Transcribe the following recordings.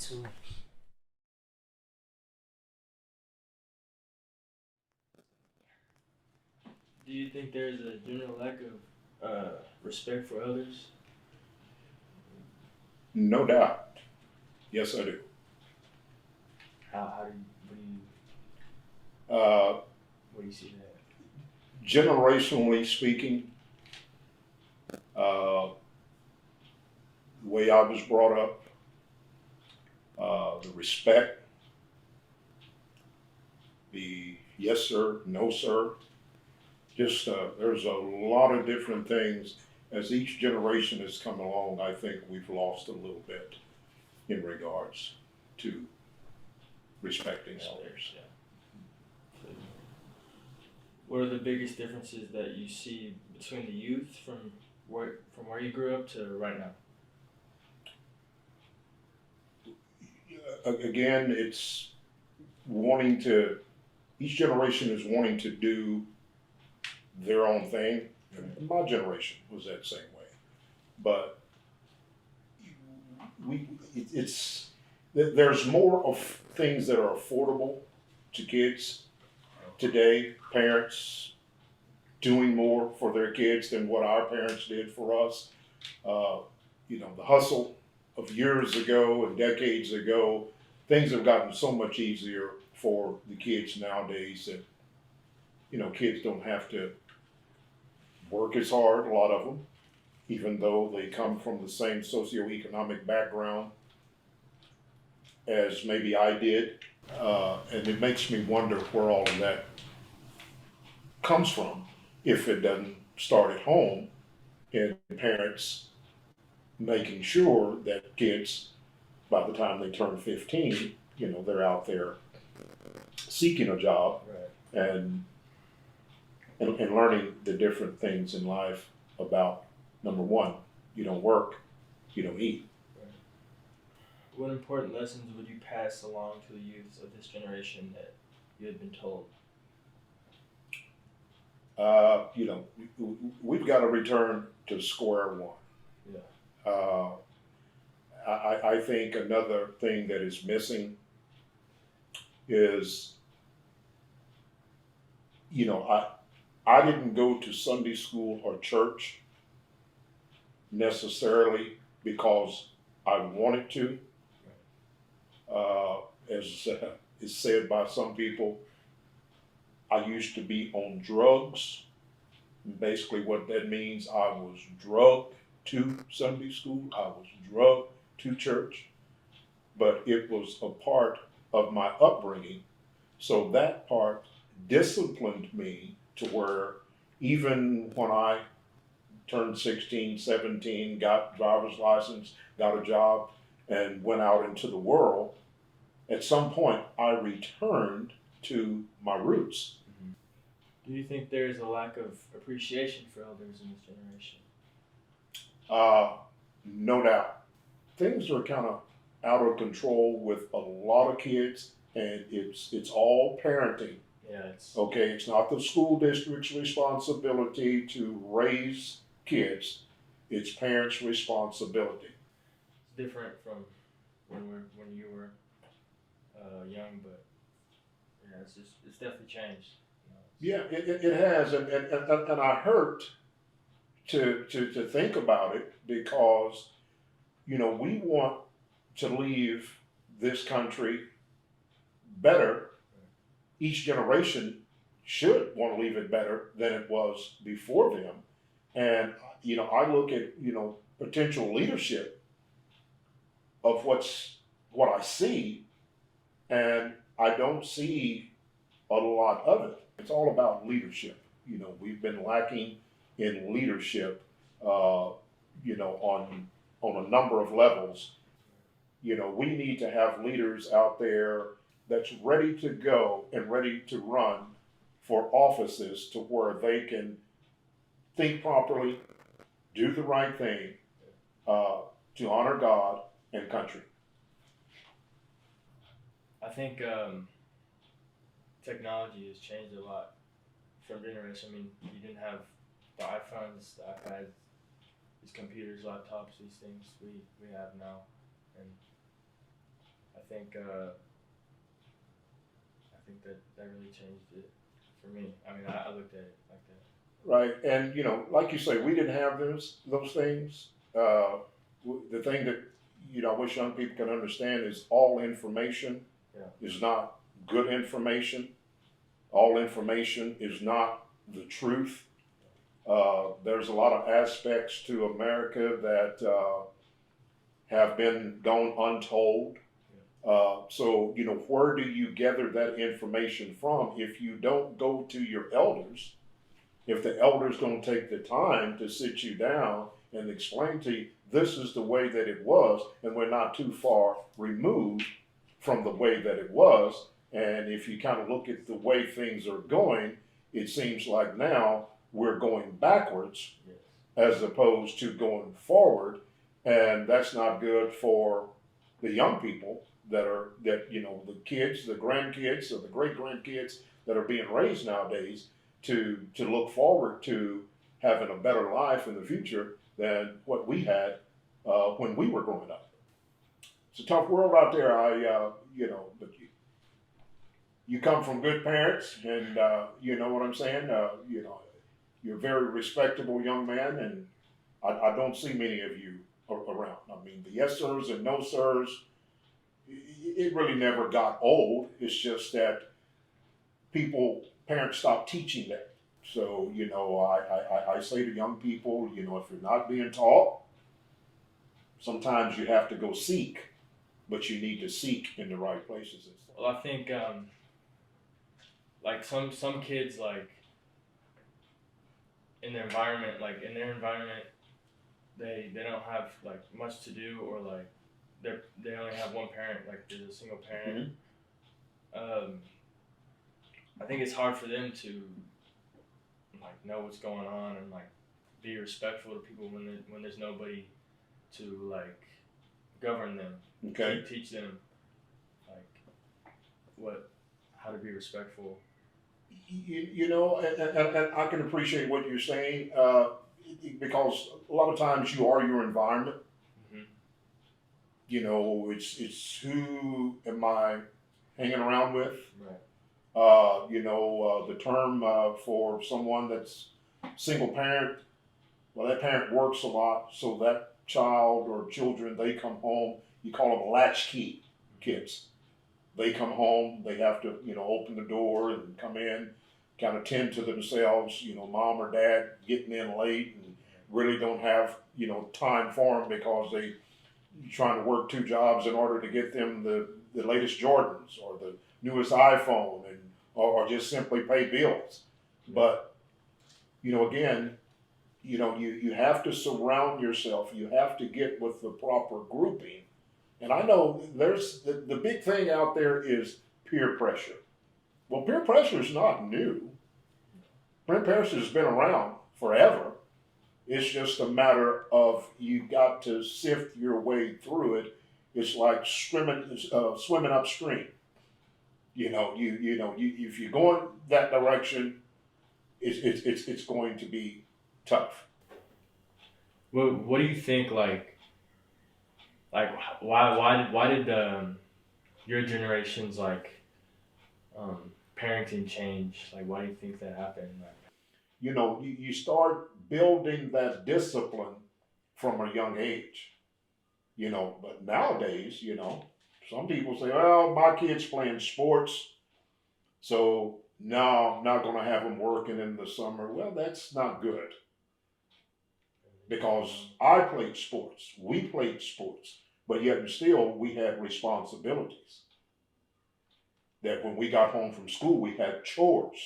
too. Do you think there's a general lack of respect for others? No doubt. Yes, I do. How do you, Uh, what do you see that? Generationally speaking, the way I was brought up, the respect, the yes sir, no sir, just there's a lot of different things. As each generation has come along, I think we've lost a little bit in regards to respecting elders. Yeah. What are the biggest differences that you see between the youth from where you grew up to right now? Again, it's wanting to, each generation is wanting to do their own thing. My generation was that same way. But it's, there's more of things that are affordable to kids today, parents doing more for their kids than what our parents did for us. Uh, the hustle of years ago and decades ago, things have gotten so much easier for the kids nowadays that, kids don't have to work as hard, a lot of them, even though they come from the same socioeconomic background as maybe I did. And it makes me wonder where all of that comes from if it doesn't start at home and parents making sure that kids, by the time they turn 15, they're out there seeking a job Right. and learning the different things in life about, number one, you don't work, you don't eat. Right. What important lessons would you pass along to the youths of this generation that you had been told? We've got to return to square one. Yeah. I think another thing that is missing is, I didn't go to Sunday school or church necessarily because I wanted to. As is said by some people, I used to be on drugs. Basically, what that means, I was drugged to Sunday school, I was drugged to church, but it was a part of my upbringing. So that part disciplined me to where even when I turned 16, 17, got driver's license, got a job, and went out into the world, at some point I returned to my roots. Do you think there's a lack of appreciation for elders in this generation? No doubt. Things are kind of out of control with a lot of kids, and it's all parenting. Yeah, it's Okay, it's not the school district's responsibility to raise kids. It's parents' responsibility. different from when you were young, but yeah, it's definitely changed. Yeah, it has, and I hurt to think about it because we want to leave this country better. Each generation should want to leave it better than it was before them. And, I look at, potential leadership of what I see, and I don't see a lot of it. It's all about leadership. We've been lacking in leadership, on a number of levels. We need to have leaders out there that's ready to go and ready to run for offices to where they can think properly, do the right thing, to honor God and country. I think technology has changed a lot from generation. I mean, you didn't have the iPhones, the iPads, these computers, laptops, these things we have now, and think that really changed it for me. I mean, I looked at it like that. Right. And, like you say, we didn't have those things. The thing that, I wish young people can understand is all information Yeah. is not good information. All information is not the truth. There's a lot of aspects to America that have been gone untold. So, where do you gather that information from if you don't go to your elders? If the elders don't take the time to sit you down and explain to you, this is the way that it was, and we're not too far removed from the way that it was. And if you kind of look at the way things are going, it seems like now we're going backwards as opposed to going forward. And that's not good for the young people the kids, the grandkids, or the great grandkids that are being raised nowadays to look forward to having a better life in the future than what we had when we were growing up. It's a tough world out there. But you come from good parents, and you know what I'm saying. You're a very respectable young man, and I don't see many of you around. I mean, the yes sirs and no sirs, it really never got old. It's just that parents stopped teaching that. So, I say to young people, if you're not being taught, sometimes you have to go seek, but you need to seek in the right places. Well, I think like some kids, like in their environment, they don't have like much to do, or like they only have one parent, like there's a single parent. Mm-hmm. I think it's hard for them to like know what's going on and like be respectful to people when there's nobody to like govern them. Okay. Teach them like how to be respectful. And I can appreciate what you're saying because a lot of times you are your environment. Mm-hmm. It's who am I hanging around with? Right. The term for someone that's single parent, well, that parent works a lot, so that child or children, they come home, you call them latchkey kids. They come home, they have to, open the door and come in, kind of tend to themselves, mom or dad getting in late and really don't have, time for them because they're trying to work two jobs in order to get them the latest Jordans or the newest iPhone or just simply pay bills. But, again, you have to surround yourself. You have to get with the proper grouping. And I know there's the big thing out there is peer pressure. Well, peer pressure is not new. Peer pressure has been around forever. It's just a matter of you got to sift your way through it. It's like swimming upstream. If you're going that direction, it's going to be tough. What do you think? Like why did your generation's parenting change? Like, why do you think that happened? You start building that discipline from a young age. But nowadays, some people say, well, my kid's playing sports, so no, I'm not going to have them working in the summer. Well, that's not good. Because I played sports, we played sports, but yet and still we had responsibilities. That when we got home from school, we had chores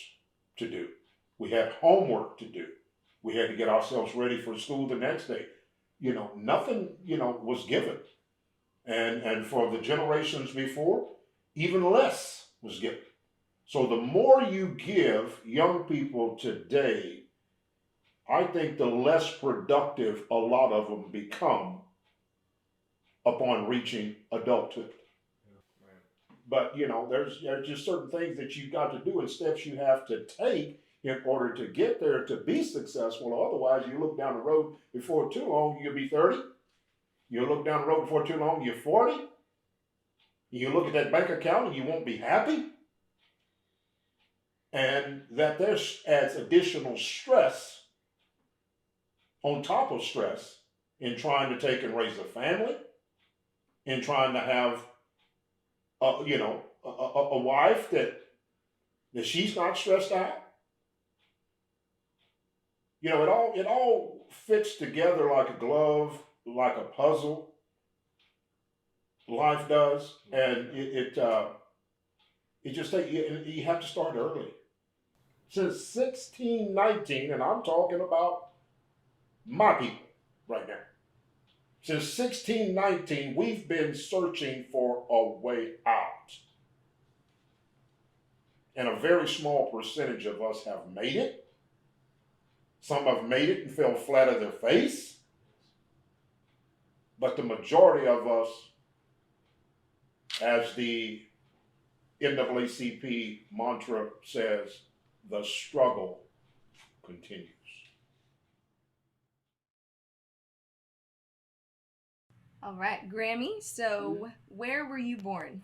to do. We had homework to do. We had to get ourselves ready for school the next day. Nothing, was given. And for the generations before, even less was given. So the more you give young people today, I think the less productive a lot of them become upon reaching adulthood. Yeah, right. But, there's just certain things that you've got to do and steps you have to take in order to get there to be successful. Otherwise, you look down the road before too long, you'll be 30. You look down the road before too long, you're 40. You look at that bank account and you won't be happy. And that there's adds additional stress on top of stress in trying to take and raise a family, in trying to have, a wife that she's not stressed out. It all fits together like a glove, like a puzzle. Life does, and it just you have to start early. Since 1619, and I'm talking about my people right now. Since 1619, we've been searching for a way out. And a very small percentage of us have made it. Some have made it and fell flat on their face. But the majority of us, as the NAACP mantra says, the struggle continues. All right, Grammy. So, where were you born?